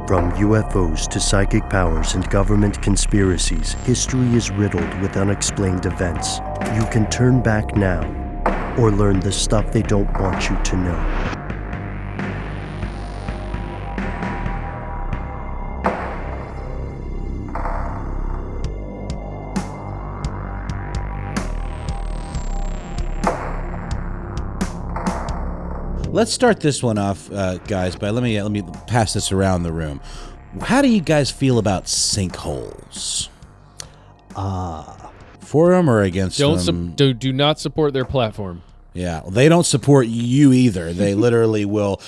From UFOs to psychic powers and government conspiracies, history is riddled with unexplained events. You can turn back now or learn the stuff they don't want you to know. Let's start this one off, guys, by let me pass this around the room. How do you guys feel about sinkholes? For them or against them? Do not support their platform. Yeah, well, they don't support you either. They literally will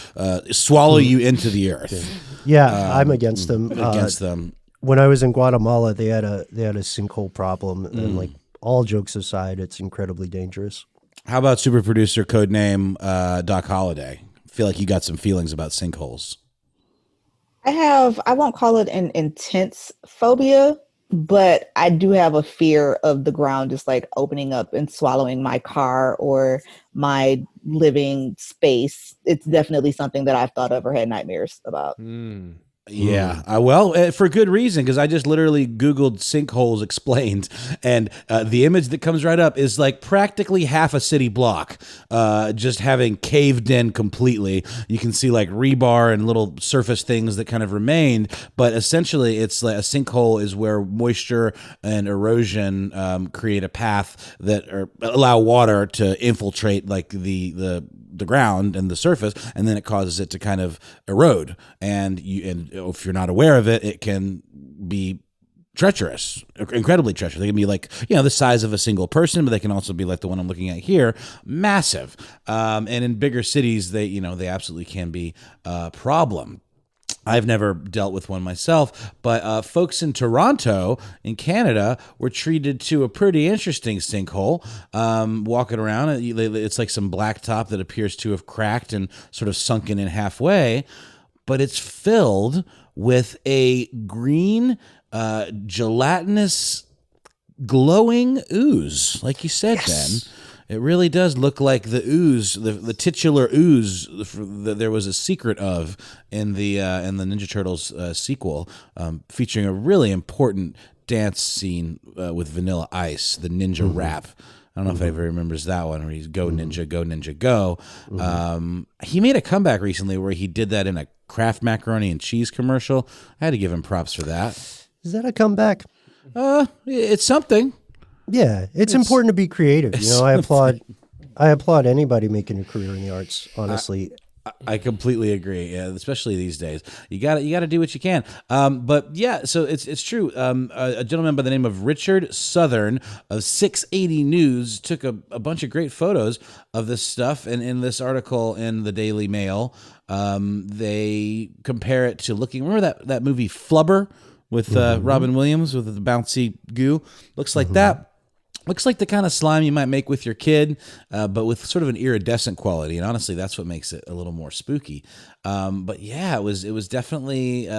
swallow you into the earth. Yeah, I'm against them. Against them. When I was in Guatemala, they had a sinkhole problem, and like all jokes aside, it's incredibly dangerous. How about super producer codename Doc Holliday? I feel like you got some feelings about sinkholes. I won't call it an intense phobia, but I do have a fear of the ground just like opening up and swallowing my car or my living space. It's definitely something that I've thought of or had nightmares about. Yeah, well, for good reason, because I just literally Googled sinkholes explained, and the image that comes right up is like practically half a city block just having caved in completely. You can see like rebar and little surface things that kind of remained, but essentially it's like a sinkhole is where moisture and erosion create a path that or allow water to infiltrate like the ground and the surface, and then it causes it to kind of erode. And if you're not aware of it, it can be treacherous, incredibly treacherous. They can be like, the size of a single person, but they can also be like the one I'm looking at here, massive. And in bigger cities, they absolutely can be a problem. I've never dealt with one myself, but folks in Toronto, in Canada, were treated to a pretty interesting sinkhole. Walking around, it's like some blacktop that appears to have cracked and sort of sunken in halfway, but it's filled with a green, gelatinous, glowing ooze, like you said, Ben. It really does look like the ooze, the titular ooze that there was a secret of in the Ninja Turtles sequel, featuring a really important dance scene with Vanilla Ice, the ninja rap. I don't know if anybody remembers that one, where he's go ninja, go ninja, go. He made a comeback recently where he did that in a Kraft macaroni and cheese commercial. I had to give him props for that. Is that a comeback? It's something. Yeah, it's important to be creative. I applaud anybody making a career in the arts, honestly. I completely agree. Yeah, especially these days, you got to do what you can. But yeah, so it's true. A gentleman by the name of Richard Southern of 680 News took a bunch of great photos of this stuff, and in this article in the Daily Mail, they compare it to remember that movie Flubber with Robin Williams with the bouncy goo? Looks like that. Looks like the kind of slime you might make with your kid, but with sort of an iridescent quality. And honestly, that's what makes it a little more spooky. But yeah, it was definitely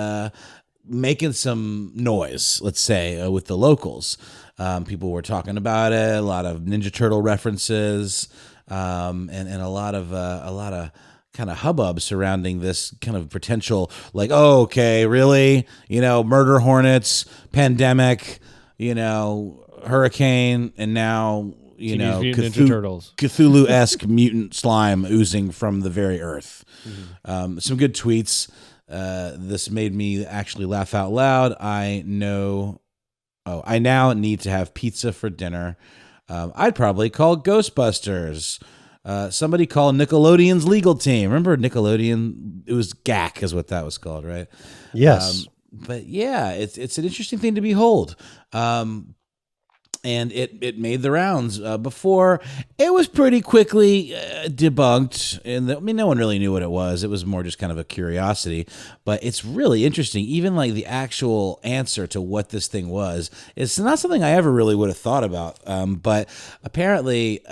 making some noise, let's say, with the locals. People were talking about it, a lot of Ninja Turtle references, and a lot of kind of hubbub surrounding this kind of potential, like, oh, okay, really? Murder hornets, pandemic, hurricane, and now Ninja Turtles, Cthulhu-esque mutant slime oozing from the very earth. Some good tweets. This made me actually laugh out loud. I now need to have pizza for dinner. I'd probably call Ghostbusters. Somebody call Nickelodeon's legal team. Remember Nickelodeon? It was GAC is what that was called, right? Yes. But yeah, it's an interesting thing to behold. And it made the rounds before. It was pretty quickly debunked. And no one really knew what it was. It was more just kind of a curiosity. But it's really interesting. Even like the actual answer to what this thing was, it's not something I ever really would have thought about. But apparently,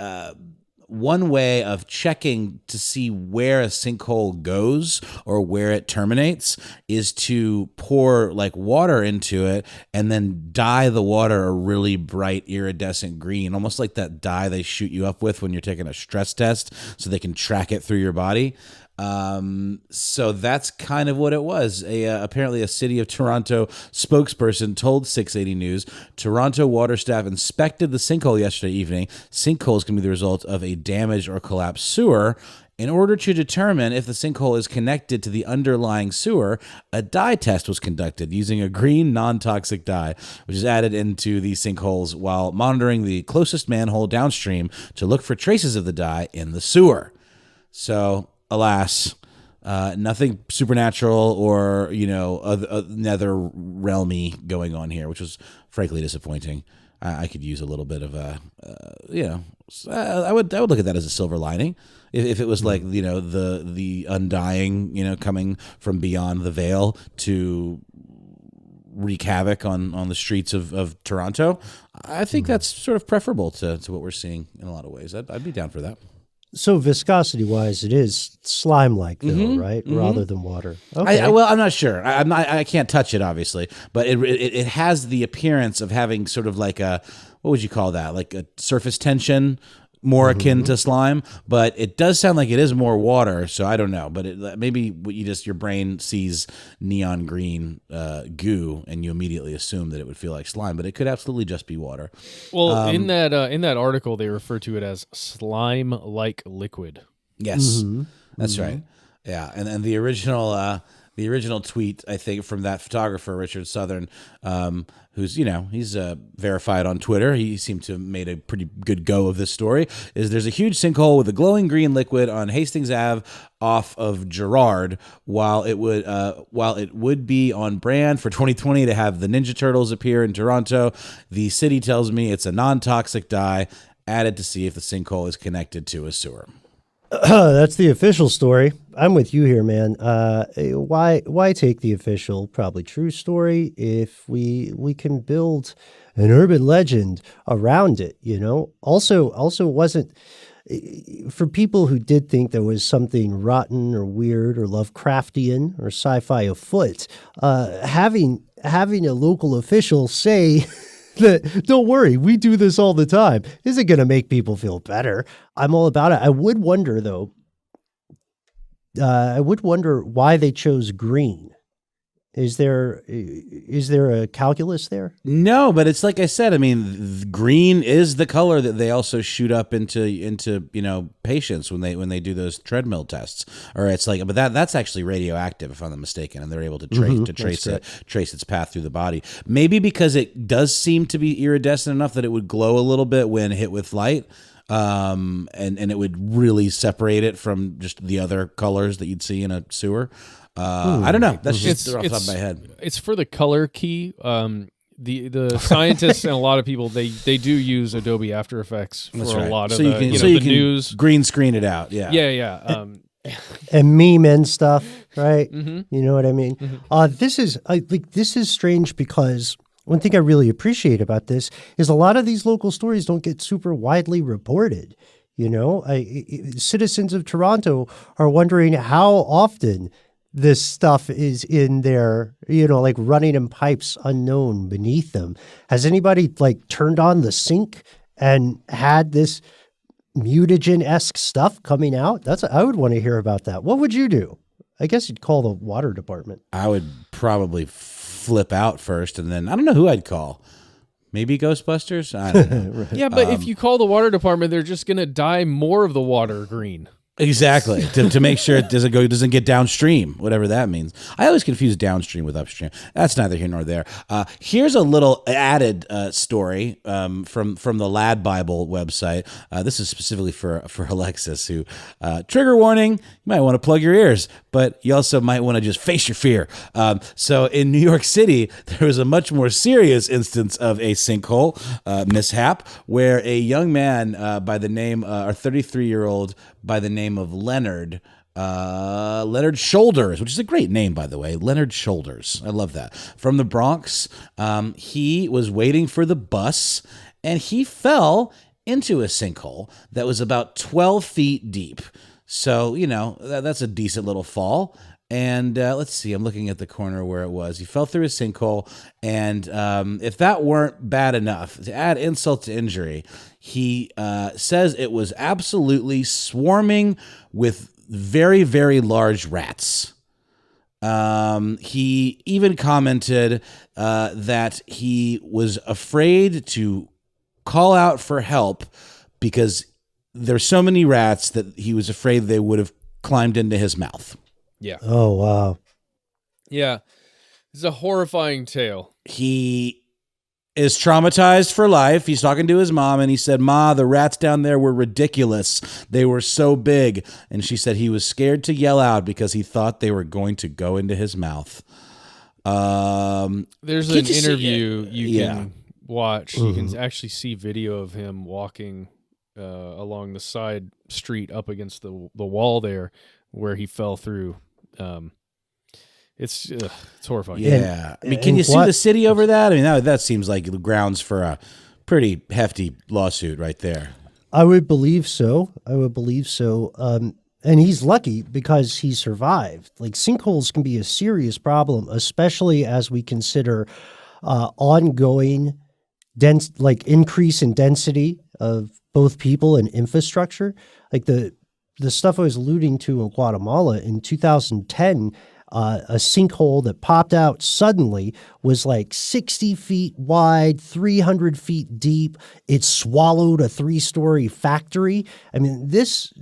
one way of checking to see where a sinkhole goes or where it terminates is to pour like water into it and then dye the water a really bright iridescent green, almost like that dye they shoot you up with when you're taking a stress test so they can track it through your body. So that's kind of what it was. Apparently a City of Toronto spokesperson told 680 News, Toronto water staff inspected the sinkhole yesterday evening. Sinkhole is going to be the result of a damaged or collapsed sewer. In order to determine if the sinkhole is connected to the underlying sewer, a dye test was conducted using a green non-toxic dye, which is added into the sinkholes while monitoring the closest manhole downstream to look for traces of the dye in the sewer. So, alas, nothing supernatural or, nether realmy going on here, which was frankly disappointing. I could use a little bit of I would look at that as a silver lining. If it was like, the undying, coming from beyond the veil to wreak havoc on the streets of Toronto, I think that's sort of preferable to what we're seeing in a lot of ways. I'd be down for that. So viscosity-wise, it is slime-like, though, right? Rather than water. Okay. I'm not sure. I can't touch it, obviously, but it has the appearance of having sort of like a, what would you call that? Like a surface tension, more akin to slime, but it does sound like it is more water. So I don't know, but maybe your brain sees neon green goo and you immediately assume that it would feel like slime, but it could absolutely just be water. Well, in that article, they refer to it as slime-like liquid. Yes, that's right. Yeah, and the original tweet, I think, from that photographer, Richard Southern, who's, he's verified on Twitter. He seemed to have made a pretty good go of this story, is there's a huge sinkhole with a glowing green liquid on Hastings Ave off of Girard. While it would be on brand for 2020 to have the Ninja Turtles appear in Toronto, the city tells me it's a non-toxic dye added to see if the sinkhole is connected to a sewer. That's the official story. I'm with you here, man. Why take the official, probably true story if we can build an urban legend around it, Also wasn't, for people who did think there was something rotten or weird or Lovecraftian or sci-fi afoot, having a local official say don't worry, we do this all the time, isn't going to make people feel better. I'm all about it. I would wonder, though, why they chose green. Is there a calculus there? No, but it's like I said. I mean, green is the color that they also shoot up into patients when they do those treadmill tests. Or it's like, but that's actually radioactive, if I'm not mistaken, and they're able to trace its path through the body. Maybe because it does seem to be iridescent enough that it would glow a little bit when hit with light. And it would really separate it from just the other colors that you'd see in a sewer. I don't know. That's just off the top of my head. It's for the color key. The scientists and a lot of people they do use Adobe After Effects for a lot of the news. Green screen it out. Yeah. Yeah. And meme and stuff, right? You know what I mean? This is strange because one thing I really appreciate about this is a lot of these local stories don't get super widely reported. Citizens of Toronto are wondering how often this stuff is in their, like running in pipes unknown beneath them. Has anybody turned on the sink and had this mutagen-esque stuff coming out? I would want to hear about that. What would you do? I guess you'd call the water department. I would probably flip out first, and then I don't know who I'd call. Maybe Ghostbusters? I don't know. Right. Yeah, but if you call the water department, they're just going to dye more of the water green. Exactly, to make sure it doesn't get downstream, whatever that means. I always confuse downstream with upstream. That's neither here nor there. Here's a little added story from the Lad Bible website. This is specifically for ALEXXISS, who trigger warning. You might want to plug your ears, but you also might want to just face your fear. So in New York City, there was a much more serious instance of a sinkhole mishap where a young man by the name, a 33-year-old by the name of Leonard Shoulders, which is a great name, by the way. Leonard Shoulders. I love that. From the Bronx. He was waiting for the bus and he fell into a sinkhole that was about 12 feet deep. So, that's a decent little fall. And let's see, I'm looking at the corner where it was. He fell through a sinkhole, and if that weren't bad enough, to add insult to injury, he says it was absolutely swarming with very, very large rats. He even commented that he was afraid to call out for help because there's so many rats that he was afraid they would have climbed into his mouth. Yeah. Oh, wow. Yeah. It's a horrifying tale. He is traumatized for life. He's talking to his mom, and he said, "Ma, the rats down there were ridiculous. They were so big." And she said he was scared to yell out because he thought they were going to go into his mouth. There's an interview you can watch. You can actually see video of him walking along the side street up against the wall there where he fell through. It's horrifying. Yeah. I mean, can you sue the city over that? I mean, that seems like the grounds for a pretty hefty lawsuit right there. I would believe so. And he's lucky because he survived. Like, sinkholes can be a serious problem, especially as we consider ongoing increase in density of both people and infrastructure. Like the stuff I was alluding to in Guatemala in 2010, a sinkhole that popped out suddenly was like 60 feet wide, 300 feet deep. It swallowed a 3-story factory. I mean, this,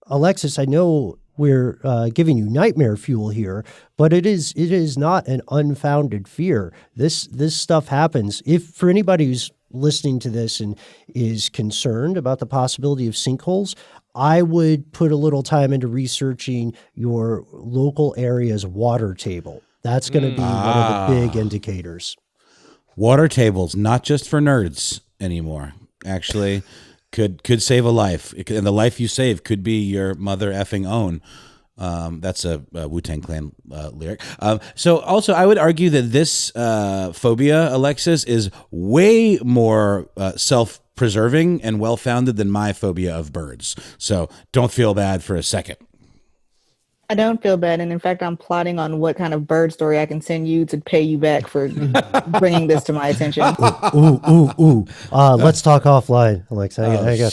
Alexis, I know we're giving you nightmare fuel here, but it is not an unfounded fear. This stuff happens. If for anybody who's listening to this and is concerned about the possibility of sinkholes, I would put a little time into researching your local area's water table. That's going to be one of the big indicators. Water tables, not just for nerds anymore. Actually, could save a life, and the life you save could be your mother effing own. That's a Wu-Tang Clan lyric. So also, I would argue that this phobia, Alexis, is way more self-preserving and well-founded than my phobia of birds. So don't feel bad for a second. I don't feel bad. And in fact, I'm plotting on what kind of bird story I can send you to pay you back for bringing this to my attention. Let's talk offline, Alex. I got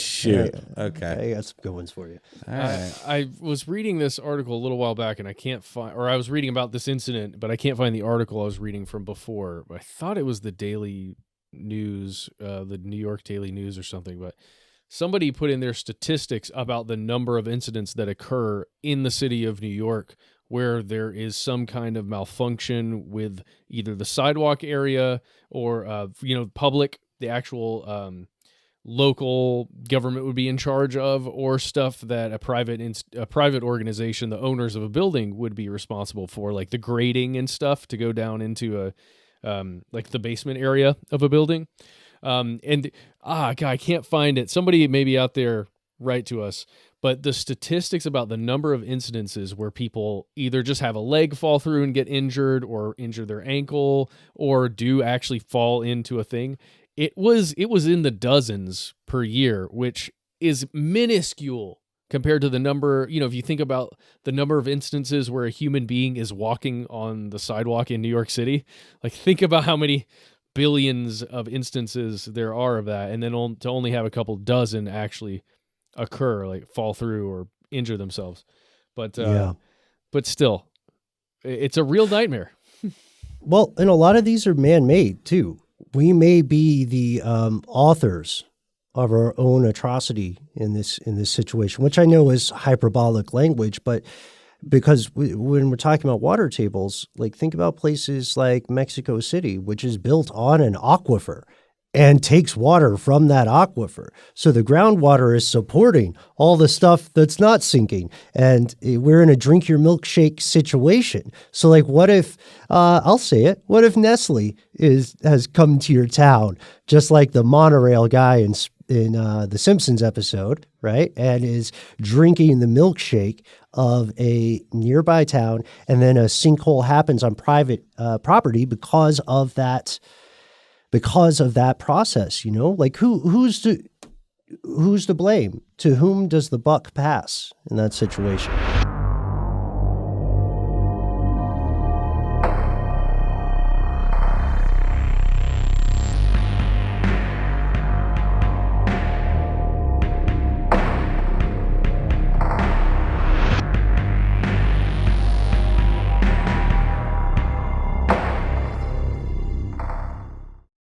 some good ones for you. All right. I was reading this article a little while back, and I can't find, or I was reading about this incident, but I can't find the article I was reading from before. I thought it was the Daily News, the New York Daily News or something, but somebody put in their statistics about the number of incidents that occur in the city of New York where there is some kind of malfunction with either the sidewalk area or, public, the actual local government would be in charge of, or stuff that a private organization, the owners of a building, would be responsible for, like the grading and stuff to go down into like the basement area of a building. God, I can't find it. Somebody maybe out there write to us. But the statistics about the number of incidences where people either just have a leg fall through and get injured, or injure their ankle, or do actually fall into a thing, it was in the dozens per year, which is minuscule compared to the number, if you think about the number of instances where a human being is walking on the sidewalk in New York City. Like, think about how many billions of instances there are of that, and then to only have a couple dozen actually occur, like fall through or injure themselves. But still, it's a real nightmare. Well, and a lot of these are man-made too. We may be the authors of our own atrocity in this situation, which I know is hyperbolic language, but because when we're talking about water tables, like, think about places like Mexico City, which is built on an aquifer and takes water from that aquifer. So the groundwater is supporting all the stuff that's not sinking. And we're in a drink your milkshake situation. So, like, what if, I'll say it, what if Nestle has come to your town, just like the monorail guy in the Simpsons episode, right? And is drinking the milkshake of a nearby town, and then a sinkhole happens on private property because of that process, like who's to blame? To whom does the buck pass in that situation?